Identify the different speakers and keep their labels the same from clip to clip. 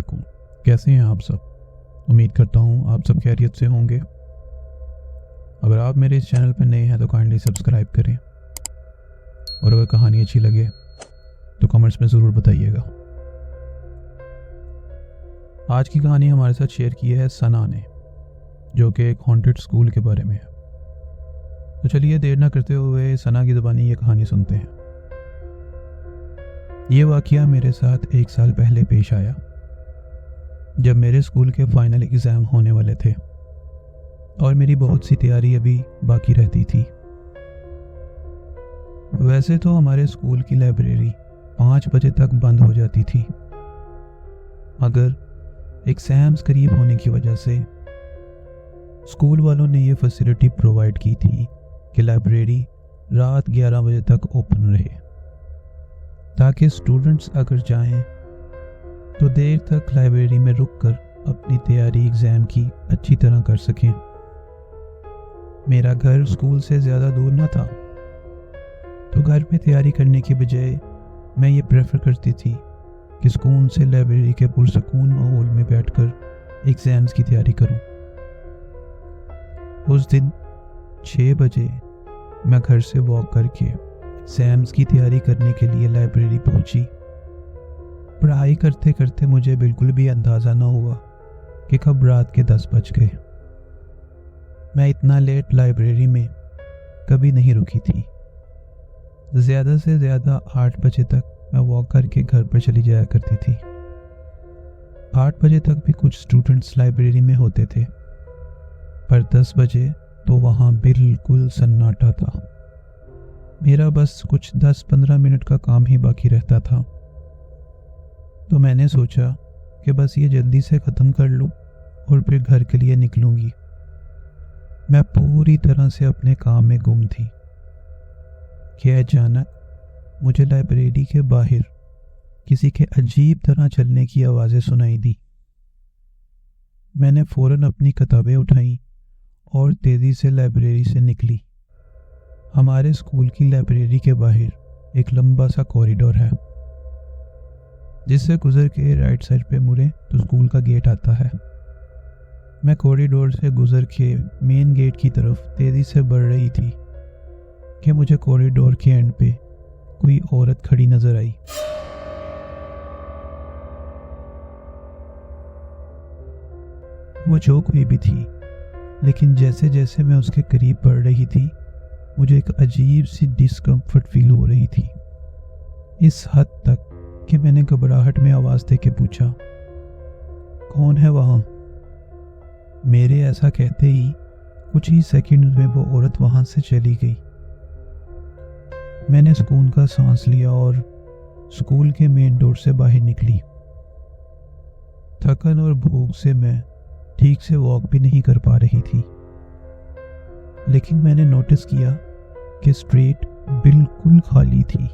Speaker 1: वालेकुम। कैसे हैं आप सब? उम्मीद करता हूँ आप सब खैरियत से होंगे। अगर आप मेरे इस चैनल पर नए हैं तो काइंडली सब्सक्राइब करें, और अगर कहानी अच्छी लगे तो कमेंट्स में ज़रूर बताइएगा। आज की कहानी हमारे साथ शेयर की है सना ने, जो कि एक हॉन्टेड स्कूल के बारे में है। तो चलिए देर ना करते हुए सना की ज़बानी ये कहानी सुनते हैं। ये वाक़या मेरे साथ 1 साल पहले पेश आया, जब मेरे स्कूल के फाइनल एग्ज़ाम होने वाले थे और मेरी बहुत सी तैयारी अभी बाकी रहती थी। वैसे तो हमारे स्कूल की लाइब्रेरी 5 बजे तक बंद हो जाती थी, मगर एग्ज़ाम्स करीब होने की वजह से स्कूल वालों ने ये फैसिलिटी प्रोवाइड की थी कि लाइब्रेरी रात 11 बजे तक ओपन रहे, ताकि स्टूडेंट्स अगर जाएं तो देर तक लाइब्रेरी में रुककर अपनी तैयारी एग्ज़ाम की अच्छी तरह कर सकें। मेरा घर स्कूल से ज़्यादा दूर न था, तो घर में तैयारी करने की बजाय मैं ये प्रेफर करती थी कि सुकून से लाइब्रेरी के पुरसकून माहौल में बैठकर एग्ज़ाम्स की तैयारी करूं। उस दिन 6 बजे मैं घर से वॉक करके एग्ज़ाम्स की तैयारी करने के लिए लाइब्रेरी पहुंची। पढ़ाई करते करते मुझे बिल्कुल भी अंदाज़ा न हुआ कि कब रात के 10 बज गए। मैं इतना लेट लाइब्रेरी में कभी नहीं रुकी थी। ज़्यादा से ज़्यादा 8 बजे तक मैं वॉक करके घर पर चली जाया करती थी। 8 बजे तक भी कुछ स्टूडेंट्स लाइब्रेरी में होते थे, पर 10 बजे तो वहाँ बिल्कुल सन्नाटा था। मेरा बस कुछ 10-15 मिनट का काम ही बाकी रहता था, तो मैंने सोचा कि बस ये जल्दी से ख़त्म कर लूँ और फिर घर के लिए निकलूँगी। मैं पूरी तरह से अपने काम में गुम थी कि अचानक मुझे लाइब्रेरी के बाहर किसी के अजीब तरह चलने की आवाज़ें सुनाई दी। मैंने फ़ौरन अपनी किताबें उठाईं और तेज़ी से लाइब्रेरी से निकली। हमारे स्कूल की लाइब्रेरी के बाहर एक लंबा सा कॉरिडोर है, जिससे गुजर के राइट साइड पे मुड़े तो स्कूल का गेट आता है। मैं कॉरिडोर से गुजर के मेन गेट की तरफ तेज़ी से बढ़ रही थी कि मुझे कॉरिडोर के एंड पे कोई औरत खड़ी नज़र आई। वो जो कोई भी थी, लेकिन जैसे जैसे मैं उसके करीब बढ़ रही थी मुझे एक अजीब सी डिस्कम्फर्ट फील हो रही थी, इस हद तक कि मैंने घबराहट में आवाज़ दे के पूछा, कौन है वहाँ? मेरे ऐसा कहते ही कुछ ही सेकंड में वो औरत वहाँ से चली गई। मैंने सुकून का सांस लिया और स्कूल के मेन डोर से बाहर निकली। थकन और भूख से मैं ठीक से वॉक भी नहीं कर पा रही थी, लेकिन मैंने नोटिस किया कि स्ट्रीट बिल्कुल खाली थी,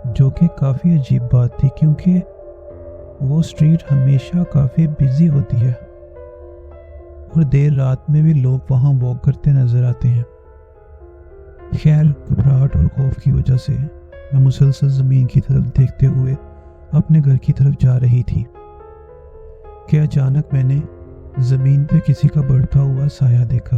Speaker 1: जो कि काफ़ी अजीब बात थी, क्योंकि वो स्ट्रीट हमेशा काफ़ी बिजी होती है और देर रात में भी लोग वहाँ वॉक करते नज़र आते हैं। खैर, घबराहट और खौफ की वजह से मैं मुसलसल ज़मीन की तरफ देखते हुए अपने घर की तरफ जा रही थी कि अचानक मैंने ज़मीन पे किसी का बढ़ता हुआ साया देखा।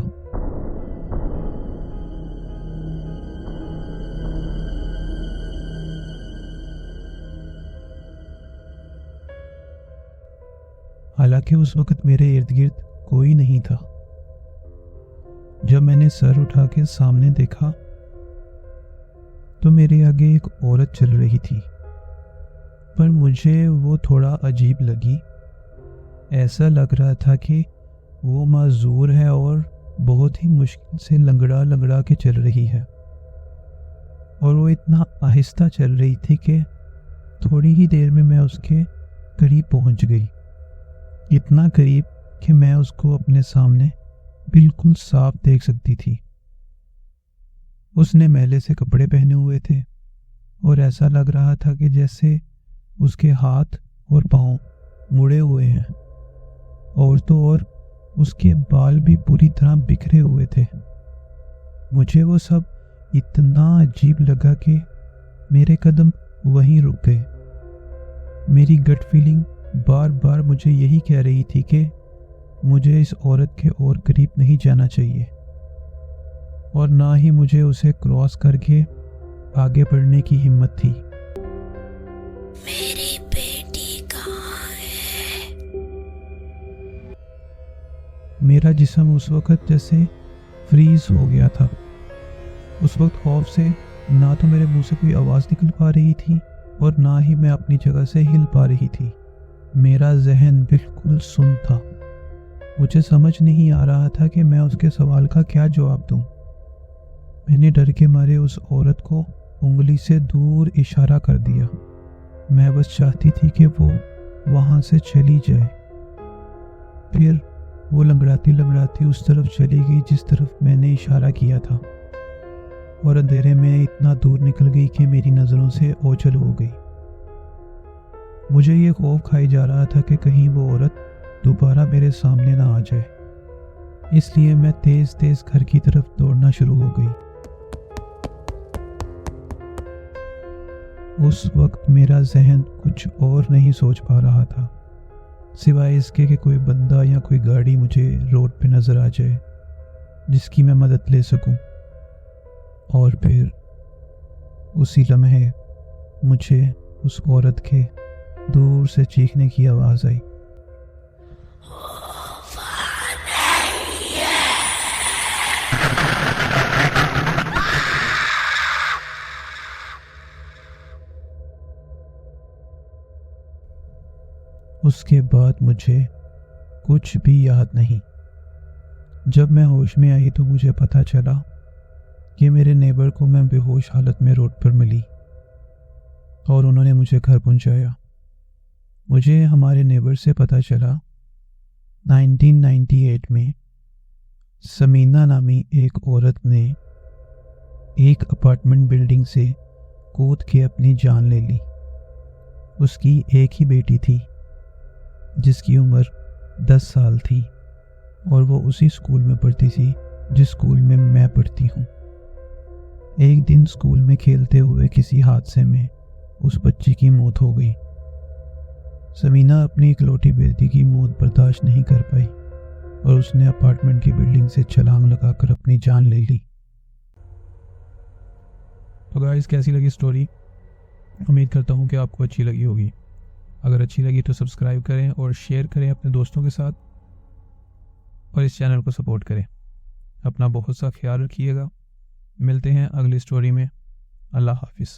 Speaker 1: हालांकि उस वक्त मेरे इर्द गिर्द कोई नहीं था। जब मैंने सर उठा के सामने देखा तो मेरे आगे एक औरत चल रही थी, पर मुझे वो थोड़ा अजीब लगी। ऐसा लग रहा था कि वो माजूर है और बहुत ही मुश्किल से लंगड़ा लंगड़ा के चल रही है, और वो इतना आहिस्ता चल रही थी कि थोड़ी ही देर में मैं उसके करीब पहुंच गई। इतना करीब कि मैं उसको अपने सामने बिल्कुल साफ देख सकती थी। उसने मैले से कपड़े पहने हुए थे और ऐसा लग रहा था कि जैसे उसके हाथ और पाँव मुड़े हुए हैं, और तो और उसके बाल भी पूरी तरह बिखरे हुए थे। मुझे वो सब इतना अजीब लगा कि मेरे कदम वहीं रुक गए। मेरी गट फीलिंग बार बार मुझे यही कह रही थी कि मुझे इस औरत के और करीब नहीं जाना चाहिए और ना ही मुझे उसे क्रॉस करके आगे बढ़ने की हिम्मत थी।
Speaker 2: मेरी बेटी कहाँ है?
Speaker 1: मेरा जिस्म उस वक्त जैसे फ्रीज हो गया था। उस वक्त खौफ से ना तो मेरे मुंह से कोई आवाज़ निकल पा रही थी और ना ही मैं अपनी जगह से हिल पा रही थी। मेरा जहन बिल्कुल सुन्न था। मुझे समझ नहीं आ रहा था कि मैं उसके सवाल का क्या जवाब दूं। मैंने डर के मारे उस औरत को उंगली से दूर इशारा कर दिया। मैं बस चाहती थी कि वो वहां से चली जाए। फिर वो लंगड़ाती लंगड़ाती उस तरफ चली गई जिस तरफ मैंने इशारा किया था और अंधेरे में इतना दूर निकल गई कि मेरी नज़रों से ओझल हो गई। मुझे ये खौफ खाई जा रहा था कि कहीं वो औरत दोबारा मेरे सामने ना आ जाए, इसलिए मैं तेज तेज घर की तरफ दौड़ना शुरू हो गई। उस वक्त मेरा जहन कुछ और नहीं सोच पा रहा था सिवाय इसके कि कोई बंदा या कोई गाड़ी मुझे रोड पे नजर आ जाए जिसकी मैं मदद ले सकूं। और फिर उसी लम्हे मुझे उस औरत के दूर से चीखने की आवाज आई। उसके बाद मुझे कुछ भी याद नहीं। जब मैं होश में आई तो मुझे पता चला कि मेरे नेबर को मैं बेहोश हालत में रोड पर मिली और उन्होंने मुझे घर पहुंचाया। मुझे हमारे नेबर से पता चला 1998 में समीना नामी एक औरत ने एक अपार्टमेंट बिल्डिंग से कूद के अपनी जान ले ली। उसकी एक ही बेटी थी जिसकी उम्र 10 साल थी और वो उसी स्कूल में पढ़ती थी जिस स्कूल में मैं पढ़ती हूँ। एक दिन स्कूल में खेलते हुए किसी हादसे में उस बच्ची की मौत हो गई। समीना अपनी इकलौती बेटी की मौत बर्दाश्त नहीं कर पाई और उसने अपार्टमेंट की बिल्डिंग से छलांग लगाकर अपनी जान ले ली। तो गाइस, कैसी लगी स्टोरी? उम्मीद करता हूँ कि आपको अच्छी लगी होगी। अगर अच्छी लगी तो सब्सक्राइब करें और शेयर करें अपने दोस्तों के साथ और इस चैनल को सपोर्ट करें। अपना बहुत सा ख्याल रखिएगा। मिलते हैं अगली स्टोरी में। अल्लाह हाफिज़।